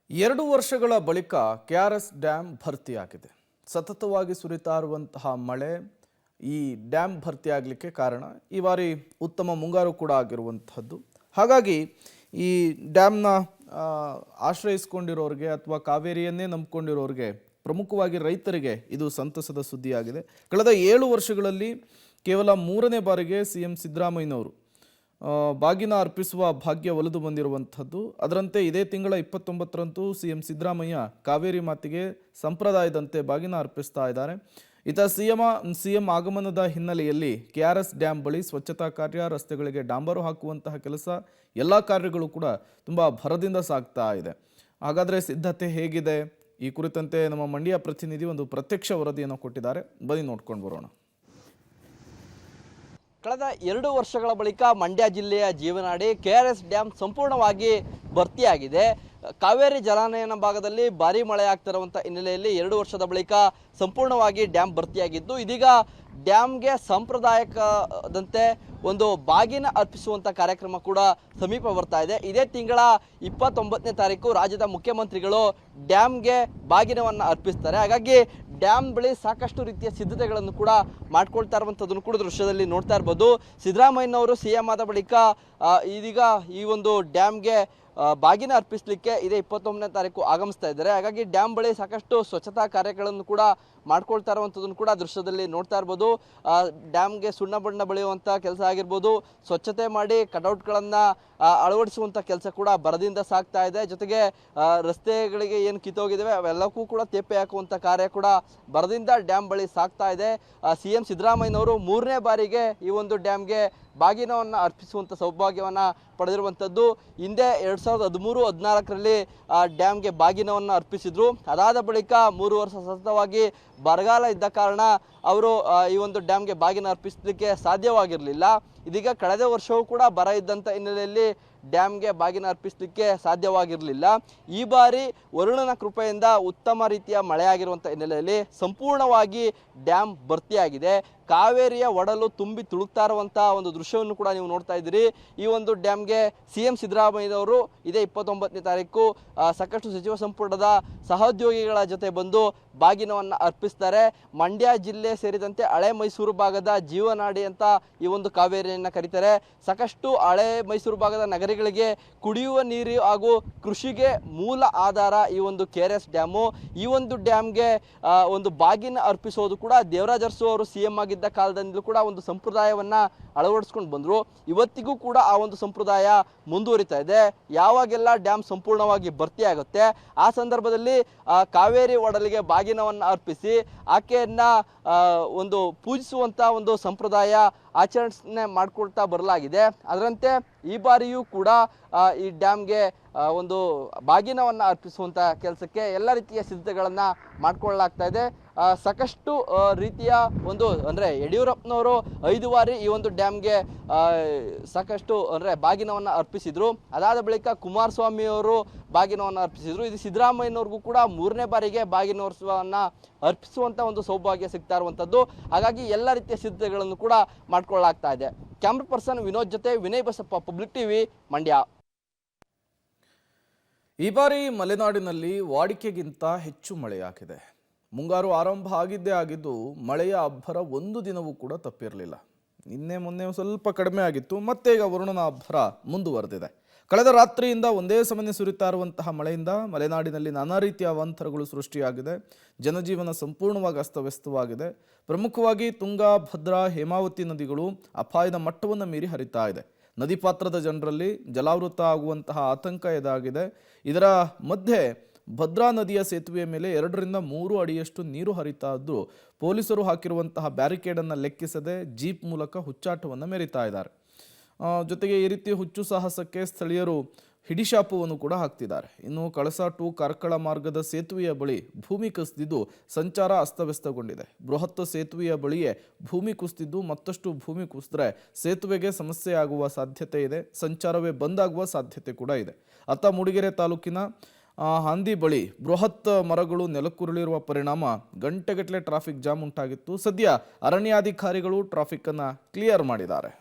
2 ವರ್ಷಗಳ ಬಳಿಕ KRS dam ಭರ್ತಿಯಾಗಿದೆ. ಸತತವಾಗಿ ಸುರಿತಾ ಇರುವಂತಹ ಮಳೆ ಈ ಡ್ಯಾಂ ಭರ್ತಿಯಾಗಲಿಕ್ಕೆ ಕಾರಣ. ಈ ಬಾರಿ ಉತ್ತಮ ಮುಂಗಾರು ಕೂಡ ಆಗಿರುವಂತಹದ್ದು. ಹಾಗಾಗಿ ಈ ಡ್ಯಾಮ್ನ ಆಶ್ರಯಿಸಿಕೊಂಡಿರೋರಿಗೆ ಅಥವಾ ಕಾವೇರಿಯನ್ನೇ ನಂಬಿಕೊಂಡಿರೋರಿಗೆ, ಪ್ರಮುಖವಾಗಿ ರೈತರಿಗೆ ಇದು ಸಂತಸದ ಸುದ್ದಿಯಾಗಿದೆ. ಕಳೆದ 7 ವರ್ಷಗಳಲ್ಲಿ ಕೇವಲ 3ನೇ ಬಾರಿಗೆ ಸಿಎಂ ಸಿದ್ದರಾಮಯ್ಯನವರು ಬಾಗಿನ ಅರ್ಪಿಸುವ ಭಾಗ್ಯ ಒಲಿದು ಬಂದಿರುವಂಥದ್ದು. ಅದರಂತೆ ಇದೇ ತಿಂಗಳ 29ರಂದು ಸಿಎಂ ಸಿದ್ದರಾಮಯ್ಯ ಕಾವೇರಿ ಮಾತಿಗೆ ಸಂಪ್ರದಾಯದಂತೆ ಬಾಗಿನ ಅರ್ಪಿಸ್ತಾ ಇದ್ದಾರೆ. ಇತ ಸಿಎಂ ಆಗಮನದ ಹಿನ್ನೆಲೆಯಲ್ಲಿ ಕೆಆರ್ಎಸ್ ಡ್ಯಾಂ ಬಳಿ ಸ್ವಚ್ಛತಾ ಕಾರ್ಯ, ರಸ್ತೆಗಳಿಗೆ ಡಾಂಬರು ಹಾಕುವಂತಹ ಕೆಲಸ, ಎಲ್ಲ ಕಾರ್ಯಗಳು ಕೂಡ ತುಂಬ ಭರದಿಂದ ಸಾಗ್ತಾ ಇದೆ. ಹಾಗಾದರೆ ಸಿದ್ಧತೆ ಹೇಗಿದೆ? ಈ ಕುರಿತಂತೆ ನಮ್ಮ ಮಂಡ್ಯ ಪ್ರತಿನಿಧಿ ಒಂದು ಪ್ರತ್ಯಕ್ಷ ವರದಿಯನ್ನು ಕೊಟ್ಟಿದ್ದಾರೆ. ಬನ್ನಿ ನೋಡ್ಕೊಂಡು ಬರೋಣ. ಕಳೆದ 2 ವರ್ಷಗಳ ಬಳಿಕ ಮಂಡ್ಯ ಜಿಲ್ಲೆಯ ಜೀವನಾಡಿ ಕೆಆರ್ಎಸ್ ಡ್ಯಾಂ ಸಂಪೂರ್ಣವಾಗಿ ಭರ್ತಿಯಾಗಿದೆ. ಕಾವೇರಿ ಜಲಾನಯನ ಭಾಗದಲ್ಲಿ ಭಾರೀ ಮಳೆ ಆಗ್ತಿರುವಂಥ ಹಿನ್ನೆಲೆಯಲ್ಲಿ 2 ವರ್ಷದ ಬಳಿಕ ಸಂಪೂರ್ಣವಾಗಿ ಡ್ಯಾಂ ಭರ್ತಿಯಾಗಿದ್ದು, ಇದೀಗ ಡ್ಯಾಮ್ಗೆ ಸಾಂಪ್ರದಾಯಿಕದಂತೆ ಒಂದು ಬಾಗಿನ ಅರ್ಪಿಸುವಂಥ ಕಾರ್ಯಕ್ರಮ ಕೂಡ ಸಮೀಪ ಬರ್ತಾ ಇದೆ. ಇದೇ ತಿಂಗಳ 29ನೇ ತಾರೀಕು ರಾಜ್ಯದ ಮುಖ್ಯಮಂತ್ರಿಗಳು ಡ್ಯಾಮ್ಗೆ ಬಾಗಿನವನ್ನು ಅರ್ಪಿಸ್ತಾರೆ. ಹಾಗಾಗಿ ಡ್ಯಾಮ್ ಬಳಿ ಸಾಕಷ್ಟು ರೀತಿಯ ಸಿದ್ಧತೆಗಳನ್ನು ಕೂಡ ಮಾಡ್ಕೊಳ್ತಾ ಇರುವಂಥದ್ದನ್ನು ಕೂಡ ದೃಶ್ಯದಲ್ಲಿ ನೋಡ್ತಾ ಇರ್ಬೋದು. ಸಿದ್ದರಾಮಯ್ಯನವರು ಸಿಎಂ ಆದ ಬಳಿಕ ಇದೀಗ ಈ ಒಂದು ಡ್ಯಾಮ್ಗೆ ಬಾಗಿನ ಅರ್ಪಿಸಲಿಕ್ಕೆ ಇದೇ 29ನೇ ತಾರೀಕು ಆಗಮಿಸ್ತಾ ಇದ್ದಾರೆ. ಹಾಗಾಗಿ ಡ್ಯಾಮ್ ಬಳಿ ಸಾಕಷ್ಟು ಸ್ವಚ್ಛತಾ ಕಾರ್ಯಗಳನ್ನು ಕೂಡ ಮಾಡ್ಕೊಳ್ತಾ ಇರುವಂಥದ್ದನ್ನು ಕೂಡ ದೃಶ್ಯದಲ್ಲಿ ನೋಡ್ತಾ ಇರ್ಬೋದು. ಡ್ಯಾಮ್ಗೆ ಸುಣ್ಣ ಬಣ್ಣ ಬಳಿಯುವಂಥ ಕೆಲಸ ಆಗಿರ್ಬೋದು, ಸ್ವಚ್ಛತೆ ಮಾಡಿ ಕಟೌಟ್ಗಳನ್ನು ಅಳವಡಿಸುವಂಥ ಕೆಲಸ ಕೂಡ ಭರದಿಂದ ಸಾಗ್ತಾ ಇದೆ. ಜೊತೆಗೆ ರಸ್ತೆಗಳಿಗೆ ಏನು ಕಿತ್ತೋಗಿದ್ದಾವೆ ಅವೆಲ್ಲಕ್ಕೂ ಕೂಡ ತೇಪೆ ಹಾಕುವಂಥ ಕಾರ್ಯ ಕೂಡ ಭರದಿಂದ ಡ್ಯಾಮ್ ಬಳಿ ಸಾಗ್ತಾ ಇದೆ. ಸಿಎಂ ಸಿದ್ದರಾಮಯ್ಯನವರು 3ನೇ ಬಾರಿಗೆ ಈ ಒಂದು ಡ್ಯಾಮ್ಗೆ ಬಾಗಿನವನ್ನು ಅರ್ಪಿಸುವಂಥ ಸೌಭಾಗ್ಯವನ್ನು ಪಡೆದಿರುವಂಥದ್ದು. ಹಿಂದೆ 2013-14ರಲ್ಲಿ ಡ್ಯಾಮ್ಗೆ ಬಾಗಿನವನ್ನು ಅರ್ಪಿಸಿದ್ರು. ಅದಾದ ಬಳಿಕ 3 ವರ್ಷ ಸತತವಾಗಿ ಬರಗಾಲ ಇದ್ದ ಕಾರಣ ಅವರು ಈ ಒಂದು ಡ್ಯಾಮ್ಗೆ ಬಾಗಿನ ಅರ್ಪಿಸಲಿಕ್ಕೆ ಸಾಧ್ಯವಾಗಿರಲಿಲ್ಲ. ಇದೀಗ ಕಳೆದ ವರ್ಷವೂ ಕೂಡ ಬರ ಇದ್ದಂಥ ಹಿನ್ನೆಲೆಯಲ್ಲಿ ಡ್ಯಾಮ್ಗೆ ಬಾಗಿನ ಅರ್ಪಿಸಲಿಕ್ಕೆ ಸಾಧ್ಯವಾಗಿರಲಿಲ್ಲ. ಈ ಬಾರಿ ವರುಣನ ಕೃಪೆಯಿಂದ ಉತ್ತಮ ರೀತಿಯ ಮಳೆಯಾಗಿರುವಂಥ ಹಿನ್ನೆಲೆಯಲ್ಲಿ ಸಂಪೂರ್ಣವಾಗಿ ಡ್ಯಾಮ್ ಭರ್ತಿಯಾಗಿದೆ. ಕಾವೇರಿಯ ಒಡಲು ತುಂಬಿ ತುಳುಕ್ತಾ ಇರುವಂಥ ಒಂದು ದೃಶ್ಯವನ್ನು ಕೂಡ ನೀವು ನೋಡ್ತಾ ಇದ್ದೀರಿ. ಈ ಒಂದು ಡ್ಯಾಮ್ಗೆ ಸಿಎಂ ಸಿದ್ದರಾಮಯ್ಯನವರು ಇದೇ 29ನೇ ತಾರೀಕು ಸಾಕಷ್ಟು ಸಚಿವ ಸಂಪುಟದ ಸಹೋದ್ಯೋಗಿಗಳ ಜೊತೆ ಬಂದು ಬಾಗಿನವನ್ನು ಅರ್ಪಿಸ್ತಾರೆ. ಮಂಡ್ಯ ಜಿಲ್ಲೆ ಸೇರಿದಂತೆ ಹಳೆ ಮೈಸೂರು ಭಾಗದ ಜೀವನಾಡಿ ಅಂತ ಈ ಒಂದು ಕಾವೇರಿಯನ್ನು ಕರೀತಾರೆ. ಸಾಕಷ್ಟು ಹಳೆ ಮೈಸೂರು ಭಾಗದ ನಗರಗಳಿಗೆ ಕುಡಿಯುವ ನೀರು ಹಾಗೂ ಕೃಷಿಗೆ ಮೂಲ ಆಧಾರ ಈ ಒಂದು ಕೆಆರ್ಎಸ್ ಡ್ಯಾಮು. ಈ ಒಂದು ಡ್ಯಾಮ್ಗೆ ಒಂದು ಬಾಗಿನ ಅರ್ಪಿಸೋದು ಕೂಡ ದೇವರಾಜ ಅರಸು ಅವರು ಸಿಎಂ ಆಗಿದ್ದ ಕಾಲದಿಂದಲೂ ಕೂಡ ಒಂದು ಸಂಪ್ರದಾಯವನ್ನು ಅಳವಡಿಸ್ಕೊಂಡು ಬಂದರು. ಇವತ್ತಿಗೂ ಕೂಡ ಆ ಒಂದು ಸಂಪ್ರದಾಯ ಮುಂದುವರಿತಾ ಇದೆ. ಯಾವಾಗೆಲ್ಲ ಡ್ಯಾಮ್ ಸಂಪೂರ್ಣವಾಗಿ ಭರ್ತಿ ಆಗುತ್ತೆ ಆ ಸಂದರ್ಭದಲ್ಲಿ ಕಾವೇರಿ ಒಡಲಿಗೆ ಬಾಗಿನವನ್ನು ಅರ್ಪಿಸಿ ಆಕೆಯನ್ನ ಒಂದು ಪೂಜಿಸುವಂಥ ಒಂದು ಸಂಪ್ರದಾಯ ಆಚರಣೆ ಮಾಡಿಕೊಳ್ತಾ ಬರಲಾಗಿದೆ. ಅದರಂತೆ ಈ ಬಾರಿಯೂ ಕೂಡ ಈ ಡ್ಯಾಮ್ಗೆ ಒಂದು ಬಾಗಿನವನ್ನು ಅರ್ಪಿಸುವಂಥ ಕೆಲಸಕ್ಕೆ ಎಲ್ಲ ರೀತಿಯ ಸಿದ್ಧತೆಗಳನ್ನು ಮಾಡಿಕೊಳ್ಳಲಾಗ್ತಾ ಇದೆ. ಸಾಕಷ್ಟು ರೀತಿಯ ಒಂದು ಅಂದರೆ ಯಡಿಯೂರಪ್ಪನವರು 5 ಬಾರಿ ಈ ಒಂದು ಡ್ಯಾಮ್ಗೆ ಸಾಕಷ್ಟು ಅಂದರೆ ಬಾಗಿನವನ್ನು ಅರ್ಪಿಸಿದರು. ಅದಾದ ಬಳಿಕ ಕುಮಾರಸ್ವಾಮಿ ಅವರು ಬಾಗಿನವನ್ನು ಅರ್ಪಿಸಿದರು. ಇದು ಸಿದ್ದರಾಮಯ್ಯನವ್ರಿಗೂ ಕೂಡ 3ನೇ ಬಾರಿಗೆ ಬಾಗಿನೋತ್ಸವವನ್ನು ಅರ್ಪಿಸುವಂಥ ಒಂದು ಸೌಭಾಗ್ಯ ಸಿಗ್ತಾ ಇರುವಂಥದ್ದು. ಹಾಗಾಗಿ ಎಲ್ಲ ರೀತಿಯ ಸಿದ್ಧತೆಗಳನ್ನು ಕೂಡ ಮಾಡಿಕೊಳ್ಳಲಾಗ್ತಾ ಇದೆ. ಕ್ಯಾಮ್ರಾ ಪರ್ಸನ್ ವಿನೋದ್ ಜೊತೆ ವಿನಯ್ ಬಸಪ್ಪ, ಪಬ್ಲಿಕ್ ಟಿವಿ, ಮಂಡ್ಯ. ಈ ಬಾರಿ ಮಲೆನಾಡಿನಲ್ಲಿ ವಾಡಿಕೆಗಿಂತ ಹೆಚ್ಚು ಮಳೆಯಾಗಿದೆ. ಮುಂಗಾರು ಆರಂಭ ಆಗಿದ್ದು ಮಳೆಯ ಅಬ್ಬರ ಒಂದು ದಿನವೂ ಕೂಡ ತಪ್ಪಿರಲಿಲ್ಲ. ನಿನ್ನೆ ಮೊನ್ನೆ ಸ್ವಲ್ಪ ಕಡಿಮೆ ಆಗಿತ್ತು, ಮತ್ತೆ ಈಗ ವರುಣನ ಅಬ್ಬರ ಮುಂದುವರೆದಿದೆ. ಕಳೆದ ರಾತ್ರಿಯಿಂದ ಒಂದೇ ಸಮನೆ ಸುರಿತಾ ಇರುವಂತಹ ಮಳೆಯಿಂದ ಮಲೆನಾಡಿನಲ್ಲಿ ನಾನಾ ರೀತಿಯ ಅವಾಂತರಗಳು ಸೃಷ್ಟಿಯಾಗಿದೆ. ಜನಜೀವನ ಸಂಪೂರ್ಣವಾಗಿ ಅಸ್ತವ್ಯಸ್ತವಾಗಿದೆ. ಪ್ರಮುಖವಾಗಿ ತುಂಗಾ, ಭದ್ರಾ, ಹೇಮಾವತಿ ನದಿಗಳು ಅಪಾಯದ ಮಟ್ಟವನ್ನು ಮೀರಿ ಹರಿತಾ ಇದೆ. ನದಿ ಪಾತ್ರದ ಜನರಲ್ಲಿ ಜಲಾವೃತ ಆಗುವಂತಹ ಆತಂಕ ಎದುರಾಗಿದೆ. ಇದರ ಮಧ್ಯೆ ಭದ್ರಾ ನದಿಯ ಸೇತುವೆಯ ಮೇಲೆ 2ರಿಂದ 3 ಅಡಿಯಷ್ಟು ನೀರು ಹರಿತಾ ಇದ್ದು ಪೊಲೀಸರು ಹಾಕಿರುವಂತಹ ಬ್ಯಾರಿಕೇಡನ್ನು ಲೆಕ್ಕಿಸದೆ ಜೀಪ್ ಮೂಲಕ ಹುಚ್ಚಾಟವನ್ನು ಮೆರಿತಾ ಇದ್ದಾರೆ. ಜೊತೆಗೆ ಈ ರೀತಿ ಹುಚ್ಚು ಸಾಹಸಕ್ಕೆ ಸ್ಥಳೀಯರು ಹಿಡಿಶಾಪವನ್ನು ಕೂಡ ಹಾಕ್ತಿದ್ದಾರೆ. ಇನ್ನು ಕಳಸಾ ಟು ಕಾರ್ಕಳ ಮಾರ್ಗದ ಸೇತುವೆಯ ಬಳಿ ಭೂಮಿ ಕುಸಿದಿದ್ದು ಸಂಚಾರ ಅಸ್ತವ್ಯಸ್ತಗೊಂಡಿದೆ. ಬೃಹತ್ ಸೇತುವೆಯ ಬಳಿಯೇ ಭೂಮಿ ಕುಸಿದಿದ್ದು ಮತ್ತಷ್ಟು ಭೂಮಿ ಕುಸಿದ್ರೆ ಸೇತುವೆಗೆ ಸಮಸ್ಯೆ ಆಗುವ ಸಾಧ್ಯತೆ ಇದೆ. ಸಂಚಾರವೇ ಬಂದಾಗುವ ಸಾಧ್ಯತೆ ಕೂಡ ಇದೆ. ಅತ್ತ ಮೂಡಿಗೆರೆ ತಾಲೂಕಿನ ಹಾಂದಿ ಬಳಿ ಬೃಹತ್ ಮರಗಳು ನೆಲಕ್ಕುರುಳಿರುವ ಪರಿಣಾಮ ಗಂಟೆಗಟ್ಟಲೆ ಟ್ರಾಫಿಕ್ ಜಾಮ್ ಉಂಟಾಗಿತ್ತು. ಸದ್ಯ ಅರಣ್ಯಾಧಿಕಾರಿಗಳು ಟ್ರಾಫಿಕ್ ಅನ್ನು ಕ್ಲಿಯರ್ ಮಾಡಿದ್ದಾರೆ.